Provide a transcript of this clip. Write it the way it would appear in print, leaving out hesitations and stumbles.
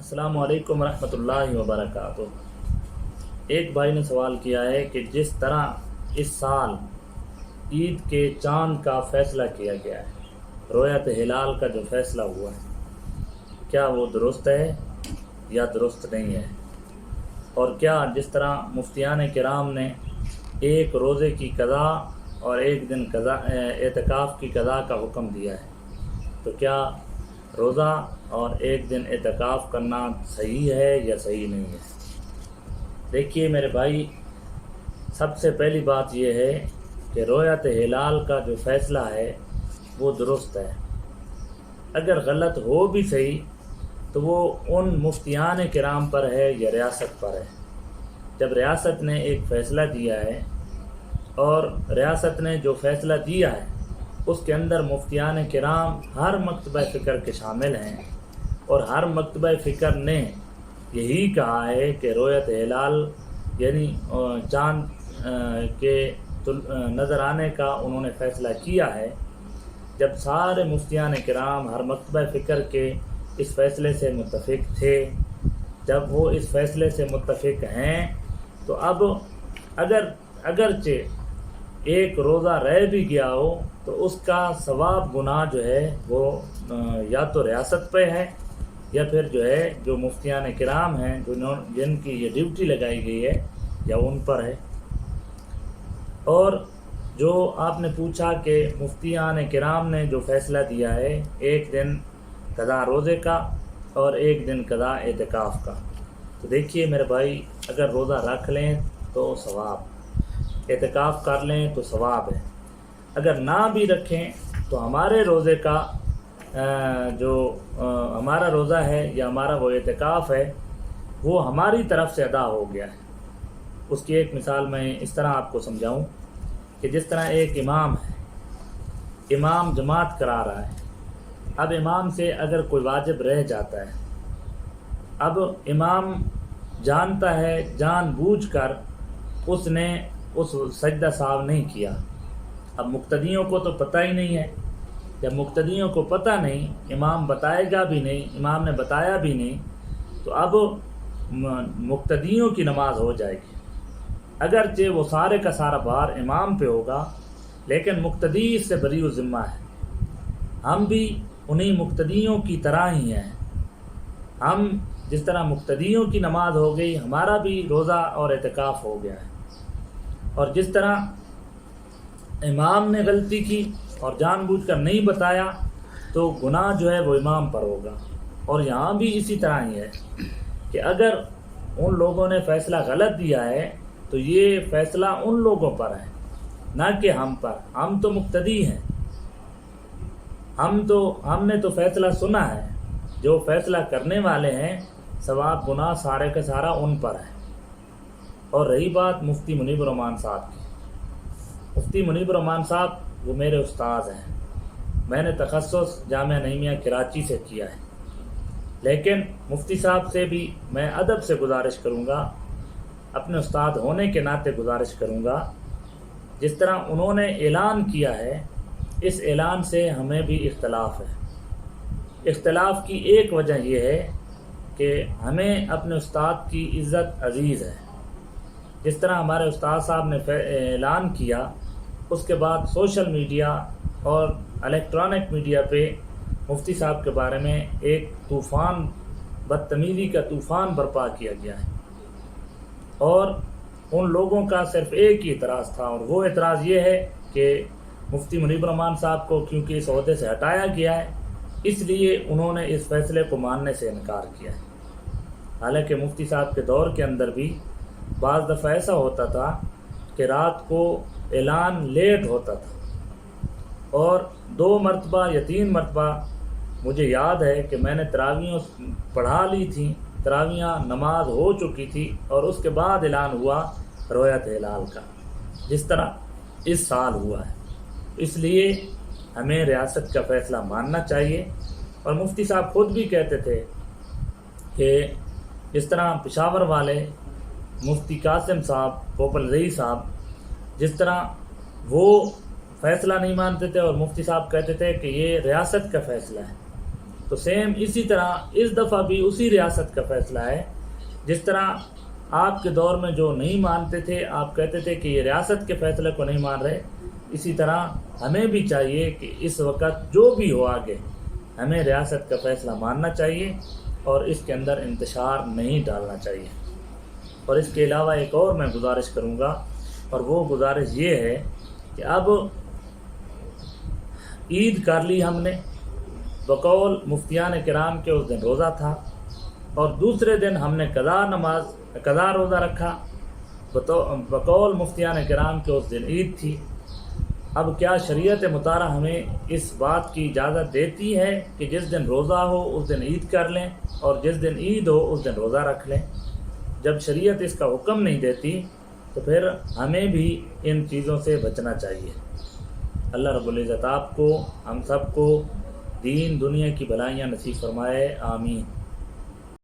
السلام علیکم ورحمۃ اللہ وبرکاتہ۔ ایک بھائی نے سوال کیا ہے کہ جس طرح اس سال عید کے چاند کا فیصلہ کیا گیا ہے، رؤیت ہلال کا جو فیصلہ ہوا ہے، کیا وہ درست ہے یا درست نہیں ہے؟ اور کیا جس طرح مفتیان کرام نے ایک روزے کی قضا اور ایک دن قضا اعتکاف کی قضا کا حکم دیا ہے، تو کیا روزہ اور ایک دن اعتکاف کرنا صحیح ہے یا صحیح نہیں ہے؟ دیکھیے میرے بھائی، سب سے پہلی بات یہ ہے کہ رؤیت ہلال کا جو فیصلہ ہے وہ درست ہے۔ اگر غلط ہو بھی صحیح تو وہ ان مفتیان کرام پر ہے یا ریاست پر ہے۔ جب ریاست نے ایک فیصلہ دیا ہے اور ریاست نے جو فیصلہ دیا ہے اس کے اندر مفتیان کرام ہر مکتبہ فکر کے شامل ہیں، اور ہر مکتبہ فکر نے یہی کہا ہے کہ رؤیت ہلال یعنی چاند کے نظر آنے کا انہوں نے فیصلہ کیا ہے۔ جب سارے مفتیان کرام ہر مکتبہ فکر کے اس فیصلے سے متفق تھے، جب وہ اس فیصلے سے متفق ہیں، تو اب اگرچہ ایک روزہ رہ بھی گیا ہو تو اس کا ثواب گناہ جو ہے وہ یا تو ریاست پہ ہے یا پھر جو ہے جو مفتیان کرام ہیں جن کی یہ ڈیوٹی لگائی گئی ہے یا ان پر ہے۔ اور جو آپ نے پوچھا کہ مفتیان کرام نے جو فیصلہ دیا ہے ایک دن قضا روزے کا اور ایک دن قضا اعتکاف کا، تو دیکھیے میرے بھائی، اگر روزہ رکھ لیں تو ثواب، اعتکاف کر لیں تو ثواب ہے۔ اگر نہ بھی رکھیں تو ہمارے روزے کا جو ہمارا روزہ ہے یا ہمارا وہ اعتکاف ہے وہ ہماری طرف سے ادا ہو گیا ہے۔ اس کی ایک مثال میں اس طرح آپ کو سمجھاؤں کہ جس طرح ایک امام ہے، امام جماعت کرا رہا ہے، اب امام سے اگر کوئی واجب رہ جاتا ہے، اب امام جانتا ہے جان بوجھ کر اس نے اس سجدہ سہو نہیں کیا، اب مقتدیوں کو تو پتہ ہی نہیں ہے۔ جب مقتدیوں کو پتہ نہیں، امام بتائے گا بھی نہیں، امام نے بتایا بھی نہیں، تو اب مقتدیوں کی نماز ہو جائے گی۔ اگرچہ وہ سارے کا سارا بھار امام پہ ہوگا، لیکن مقتدی اس سے بری ذمہ ہے۔ ہم بھی انہی مقتدیوں کی طرح ہی ہیں۔ ہم جس طرح مقتدیوں کی نماز ہو گئی، ہمارا بھی روزہ اور اعتکاف ہو گیا ہے۔ اور جس طرح امام نے غلطی کی اور جان بوجھ کر نہیں بتایا تو گناہ جو ہے وہ امام پر ہوگا۔ اور یہاں بھی اسی طرح ہی ہے کہ اگر ان لوگوں نے فیصلہ غلط دیا ہے تو یہ فیصلہ ان لوگوں پر ہے، نہ کہ ہم پر۔ ہم تو مقتدی ہیں، ہم نے تو فیصلہ سنا ہے۔ جو فیصلہ کرنے والے ہیں، ثواب گناہ سارے کا سارا ان پر ہے۔ اور رہی بات مفتی منیب الرحمان صاحب کی، مفتی منیب الرحمان صاحب وہ میرے استاد ہیں، میں نے تخصص جامعہ نعیمیہ کراچی سے کیا ہے، لیکن مفتی صاحب سے بھی میں ادب سے گزارش کروں گا، اپنے استاد ہونے کے ناطے گزارش کروں گا، جس طرح انہوں نے اعلان کیا ہے اس اعلان سے ہمیں بھی اختلاف ہے۔ اختلاف کی ایک وجہ یہ ہے کہ ہمیں اپنے استاد کی عزت عزیز ہے۔ جس طرح ہمارے استاد صاحب نے اعلان کیا، اس کے بعد سوشل میڈیا اور الیکٹرانک میڈیا پہ مفتی صاحب کے بارے میں ایک طوفان، بدتمیزی کا طوفان برپا کیا گیا ہے، اور ان لوگوں کا صرف ایک ہی اعتراض تھا، اور وہ اعتراض یہ ہے کہ مفتی منیب الرحمان صاحب کو کیونکہ اس عہدے سے ہٹایا گیا ہے، اس لیے انہوں نے اس فیصلے کو ماننے سے انکار کیا ہے۔ حالانکہ مفتی صاحب کے دور کے اندر بھی بعض دفعہ ایسا ہوتا تھا کہ رات کو اعلان لیٹ ہوتا تھا، اور 2 مرتبہ یا 3 مرتبہ مجھے یاد ہے کہ میں نے تراویحیں پڑھا لی تھیں، تراویحیں نماز ہو چکی تھی، اور اس کے بعد اعلان ہوا رؤیت ہلال کا، جس طرح اس سال ہوا ہے۔ اس لیے ہمیں ریاست کا فیصلہ ماننا چاہیے۔ اور مفتی صاحب خود بھی کہتے تھے کہ جس طرح پشاور والے مفتی قاسم صاحب، پوپل رئی صاحب، جس طرح وہ فیصلہ نہیں مانتے تھے اور مفتی صاحب کہتے تھے کہ یہ ریاست کا فیصلہ ہے، تو سیم اسی طرح اس دفعہ بھی اسی ریاست کا فیصلہ ہے. جس طرح آپ کے دور میں جو نہیں مانتے تھے، آپ کہتے تھے کہ یہ ریاست کے فیصلے کو نہیں مان رہے، اسی طرح ہمیں بھی چاہیے کہ اس وقت جو بھی ہو آگے ہمیں ریاست کا فیصلہ ماننا چاہیے اور اس کے اندر انتشار نہیں ڈالنا چاہیے. اور اس کے علاوہ ایک اور میں گزارش کروں گا، اور وہ گزارش یہ ہے کہ اب عید کر لی ہم نے، بقول مفتیان کرام کے اس دن روزہ تھا، اور دوسرے دن ہم نے قضا روزہ رکھا، بقول مفتیان کرام کے اس دن عید تھی. اب کیا شریعت مطالعہ ہمیں اس بات کی اجازت دیتی ہے کہ جس دن روزہ ہو اس دن عید کر لیں اور جس دن عید ہو اس دن روزہ رکھ لیں؟ جب شریعت اس کا حکم نہیں دیتی تو پھر ہمیں بھی ان چیزوں سے بچنا چاہیے. اللہ رب العزت آپ کو، ہم سب کو دین دنیا کی بھلائیاں نصیب فرمائے. آمین.